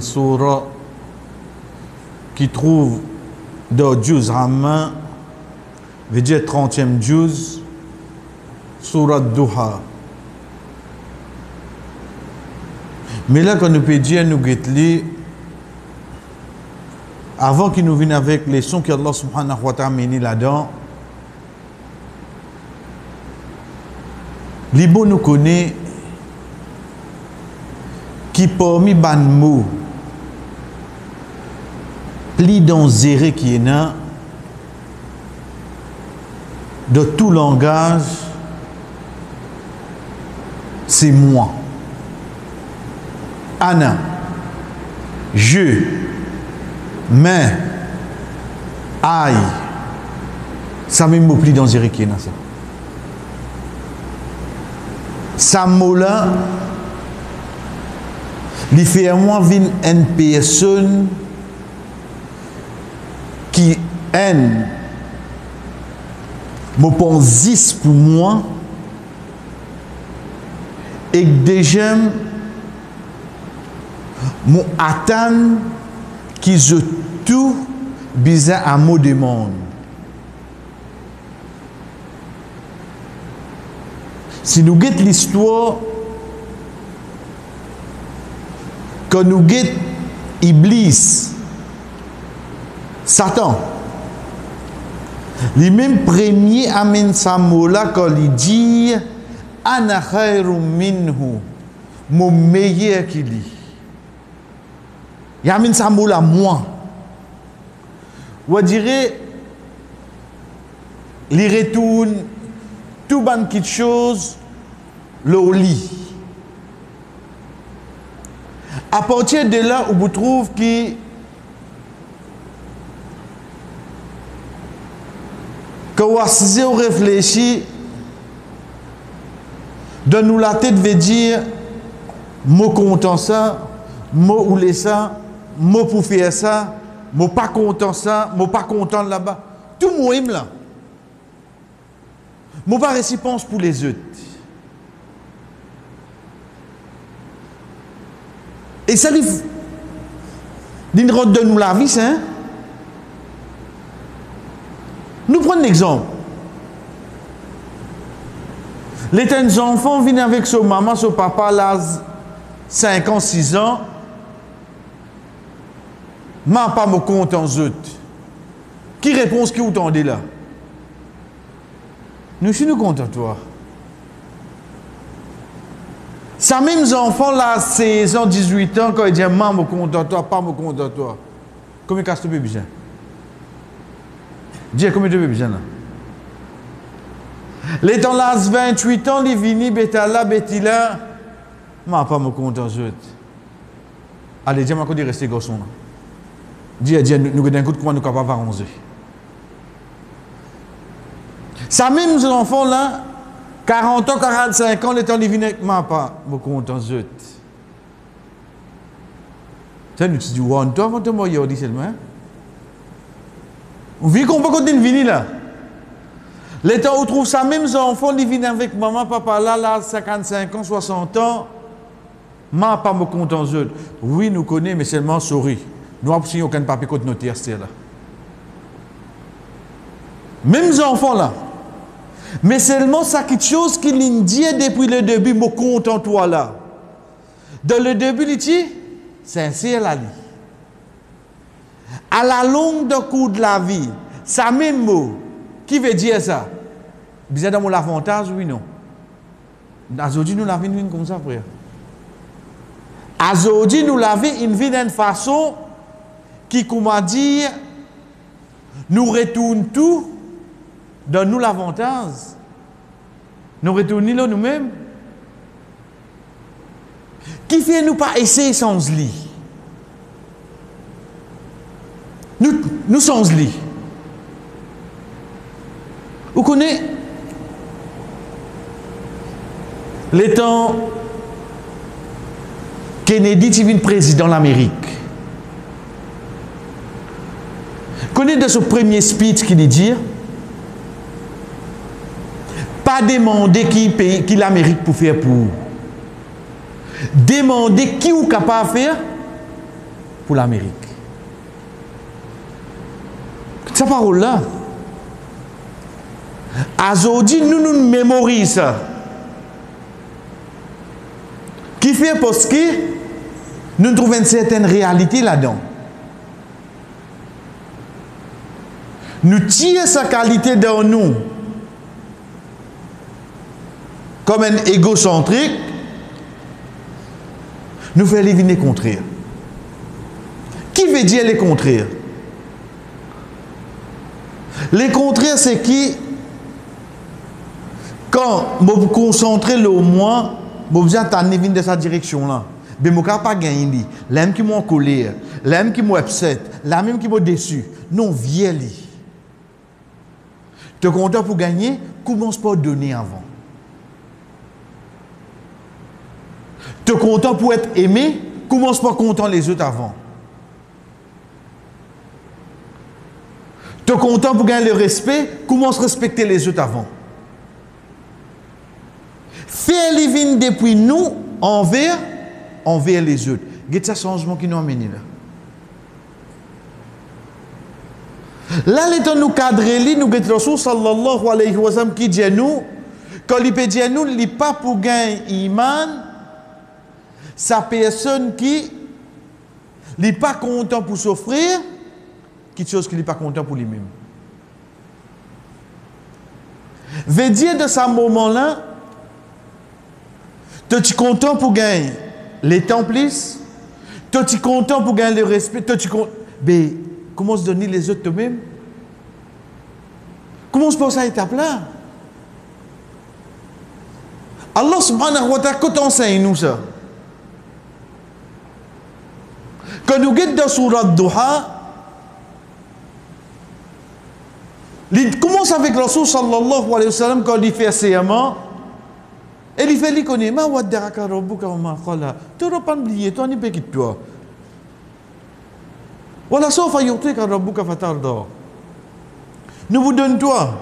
Surah qui trouve dans Juz Amma, veut dire 30e Juz, Surah Duha. Mais là, quand nous peut dire, nous guettons, avant qu'il nous vienne avec les sons qu'Allah subhanahu wa ta'ala mis là-dedans, l'Ibo nous connaît qui parmi ban mots pli dans zéré qui est là de tout langage, c'est moi. Ana, je, mais, aïe, ça même mot pli dans zéré qui est là ça. Ça mot là, il fait à moi une personne qui aime me pense pour moi et que déjà me attend qui je tout bizarre à mot demande. Si nous guettons l'histoire, quand nous guettons Iblis, Satan, les mêmes premiers amènent sa mot là quand il dit Ana khairum minhu, mon meilleur qu'il dit. Il amène sa mot là, moi. Ou dirait, il retourne tout ban quelque chose, le lit. À partir de là, où vous trouvez que quand vous réfléchissez, de nous la tête veut dire, moi content ça, moi oulé ça, moi pour faire ça, moi pas content ça, moi pas content là-bas. Tout moi aime là. Moi pas récipience pour les autres. Et ça, d'une route de nous la vie, c'est hein? Nous prenons un exemple. Les enfants viennent avec son maman, son papa, là, 5 ans, 6 ans. Ma pas me compte en zut. Qui répond ce que vous entendez là? Nous sommes contents, toi. Ça même enfants là, 16 ans, 18 ans, quand ils disent maman me compte en toi, pas me compte en toi. Combien de bébés besoin? Dis combien de bébés besoin là? Les temps là, 28 ans, les vini, bétala, bétila, maman pas me compte en zut. Allez, dis-moi qu'on dit rester garçon là. Dis, nous avons un coup de comment nous sommes capables d'arranger. Ça même enfants là, 40 ans, 45 ans, les temps divin avec ma pas, me content zut. Ça nous dit, ouais, toi, avant de moi, il y a dit seulement. On vit qu'on peut continuer de venir là. Les temps où trouve ça, même enfants divin avec maman, papa là, 55 ans, 60 ans, ma pas me content zut. Oui, nous connaissons, mais seulement souris. Nous n'avons aucun papier contre notaire, c'est là. Même enfants là. Mais seulement ça quelque chose qui l'indique depuis le début, me compte en toi là. Dans le début, il dit, sincère la vie. À la longue de cours de la vie, ça même mot, qui veut dire ça? Bizarre dans mon avantage, oui, non. Aujourd'hui, nous l'avons une comme ça, frère. Aujourd'hui, nous l'avons une vie d'une façon qui, comment dire, nous retourne tout. Donne-nous l'avantage. Nous retournons là nous-mêmes. Qui fait nous pas essayer sans lit? Nous sans lit. Vous connaissez les temps Kennedy devient président de l'Amérique. Vous connaissez de ce premier speech qu'il dit? Pas demander qui l'Amérique pour faire pour. Demander qui est capable de faire pour l'Amérique. Cette parole-là, aujourd'hui, nous mémorisons ça. Qui fait parce que nous trouvons une certaine réalité là-dedans. Nous tirons sa qualité dans nous comme un égocentrique, nous faisons les contraires. Qui veut dire les contraires? Les contraires, c'est qui? Quand je me concentre le moi, je besoin de dans cette direction-là. Mais je ne peux pas gagner. L'âme qui m'a en colère, l'âme qui m'a upset, l'âme qui m'a déçu. Non, viens. Tu es content pour gagner, commence pas à donner avant. Tu es content pour être aimé, commence pas à content les autres avant. Tu es content pour gagner le respect, commence à respecter les autres avant. Fais les vignes depuis nous envers les autres. Quel ce changement qui nous a amené là? Là, l'état nous cadrer, nous avons Rasul sallallahu alayhi wa sallam qui dit à nous, quand il peut dire à nous, il n'est pas pour gagner iman, sa personne qui n'est pas content pour s'offrir, quelque chose qui n'est pas content pour lui-même. Veut dire de ce moment-là, tu es content pour gagner les templis, tu es content pour gagner le respect, mais comment se donner les autres toi-même? Comment se passe à cette étape-là? Allah subhanahu wa ta'ala, quand enseigne nous ça? Quand nous guettons dans Surat Duha, il commence avec Rasul sallallahu alayhi wa sallam quand il fait serment. Et il fait les connaître. Ma waddaraka rabbuka wa ma qala. Tu n'auras pas oublié, toi ni quitte toi. Wala sawfa yu'tika rabbuka fatarda. Nous vous donnons toi.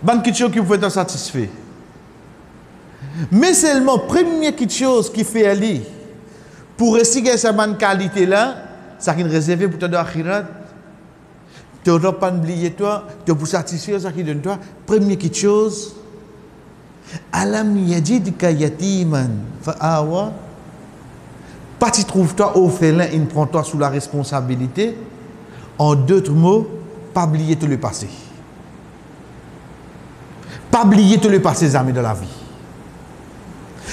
Bonne quelque chose qui vous fait être satisfait. Mais seulement, première quelque chose qui fait aller pour essayer cette bonne qualité là, ça qui est réservé pour toi dans l'akhirat. Tu n'auras pas oublié toi, tu pour satisfaire ça qui donne toi. Première quelque chose. Alam yajidka yatiman fa'awa. Pas tu trouves toi orphelin, il prend toi sous la responsabilité. En d'autres mots, pas oublier tout le passé. Pas oublier tout le passé, amis de la vie.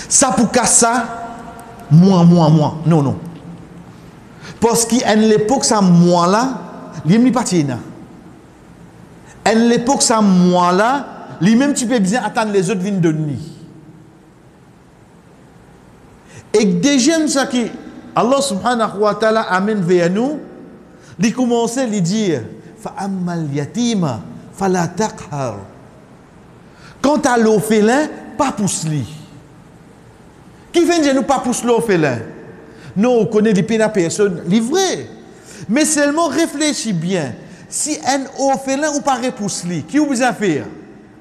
Ça pour qu'à ça, moi. Non, non. Parce qu'à l'époque, ça, moi là, il n'est pas tient. À l'époque, ça, moi là, lui-même, tu peux bien attendre les autres viennent de nuit. Et déjà, ça qui, Allah subhanahu wa ta'ala amène vers nous, il commence à lui dire, fa'ammal yatima, fala taqhar. Quant à l'orphelin, pas pousse-lui. Qui vient de nous pas pousser l'orphelin? Non, on connaît les peines à personne, livré. Mais seulement réfléchis bien. Si un orphelin ou pas repousse-lui, qui vous besoin faire?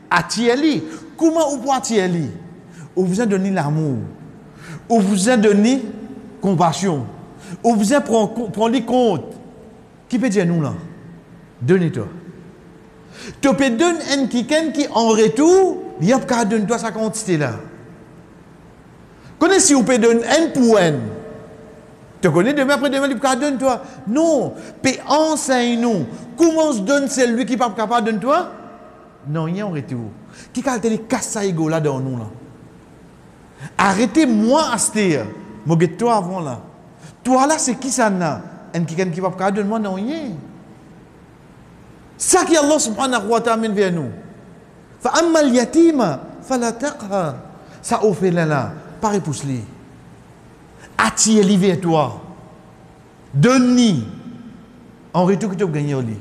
Attirer-lui. Comment vous pouvez attirer-lui? Vous besoin donner l'amour. Vous besoin donner compassion. Vous besoin prendre les compte. Qui peut dire nous là? Donnez-toi. Tu peux donner un quelqu'un qui en retour, il y a qu'à donner toi sa quantité là. Connais si vous pouvez donner un pour un. Tu connais demain après demain, il peut donner toi. Non, puis enseigne-nous. Comment se donne celui qui n'est pas capable de donner toi? Non, il y a en retour. Qui a été cassé là dans nous là? Arrêtez-moi à se dire. Moi, toi avant là. Toi là, c'est qui ça n'a? Un quelqu'un qui va pas donner moi, non, il y a. Ça qui Allah subhanahu wa ta'ala amène vers nous. Fa'ammal yatima, fala taqhar. Ça au fait là, pas repousse-les. Attire-les vers toi. Donne-lui. En retour, que tu as gagné au lit.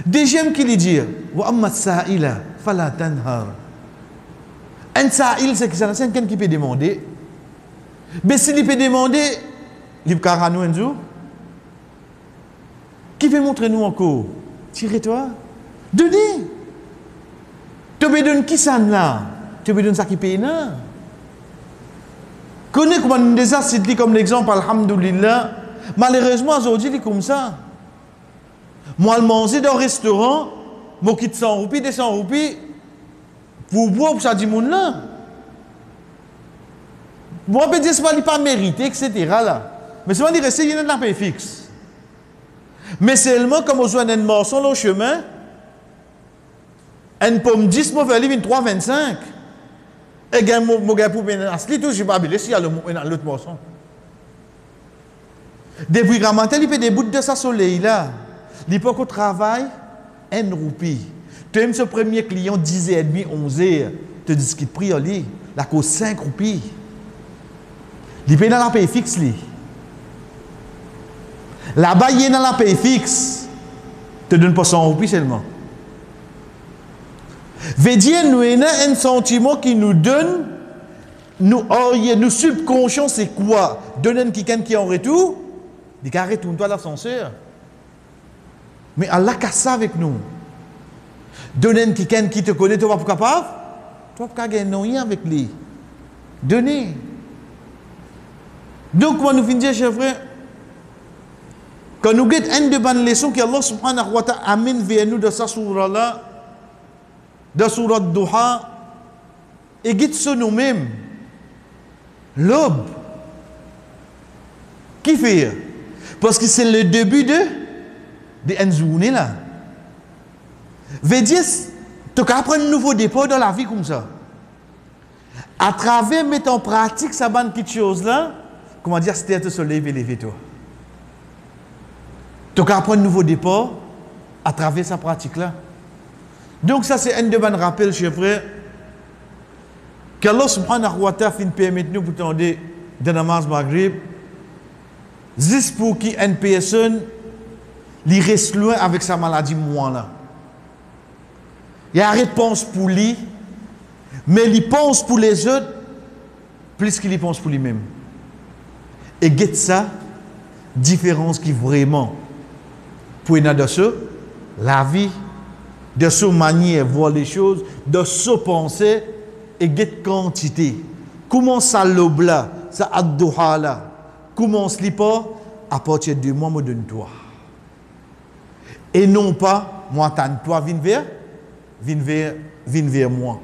Deuxième qui lui dit, wa amma sa'ila, fala tanhar. Un sa'il, c'est quelqu'un qui peut demander. Mais s'il peut demander, il peut nous un jour. Qui peut montrer nous encore? Tirez-toi. Donnez. Tu peux donner qui ça là? Tu peux donner ça qui paye là? Connais comment nous déjà cité comme l'exemple, alhamdoulilah, Malheureusement, aujourd'hui, il est comme ça. Moi, le manger dans un restaurant, moi, quitte 100 roupies, 200 roupies, pour boire, pour ça, du monde là. Moi, je peux dire que ce n'est pas mérité, etc. Là. Mais c'est pas dire que c'est une paix fixe. Mais seulement, comme on joue un morceau dans le chemin, un pomme 10, moi, je vais aller 23, 25. Et gars, mon gars, pour bien asli, tout, je ne vais pas aller s'il y a l'autre morceau. Depuis Gramantel, il fait des bouts de sa soleil là. Il peut qu'on travaille 1 roupie. Tu aimes ce premier client 10h30, 11h, tu dis qu'il prie, la cause 5 roupies. Il paye dans la paye fixe. Là-bas, il est dans la paye fixe. Tu ne donnes pas 100 roupies seulement. Veut dire, nous avons un sentiment qui nous donne, nous subconscient, c'est quoi? Donner quelqu'un qui est en retour, il dit retourne-toi à l'ascenseur. Mais Allah casse ça avec nous. Donner quelqu'un qui te connaît, tu vas pas capable? Tu vas pas gagner rien avec lui. Donner. Donc, quand nous finissons, chers frères, quand nous avons une de bonnes leçons que Allah subhanahu wa ta'ala amène vers nous de sa surah-là, de surah Duha, et guide sur nous-mêmes. L'aube. Qui fait? Parce que c'est le début de journée là. Veut dire, tu peux apprendre un nouveau départ dans la vie comme ça. À travers mettre en pratique ça bonne petite chose là, comment dire, c'était te soleil et lever toi. Tu peux apprendre un nouveau départ à travers sa pratique là. Donc ça c'est un de bons rappels, chers frères, qu'Allah subhanahu wa ta'ala fin permettre nous pour tendre de namaz maghrib, juste pour qu'une personne il reste loin avec sa maladie moi là. Il y a une réponse pour lui, mais il pense pour les autres plus qu'il y pense pour lui-même. Et get ça, différence qui vraiment pour une de ce, la vie, de ce manière voir les choses, de ce penser et get quantité. Comment ça l'obla, ça adduha là, comment se lit pas à partir de moi, me donne-toi. Et non pas, moi, t'en toi, viens vers moi.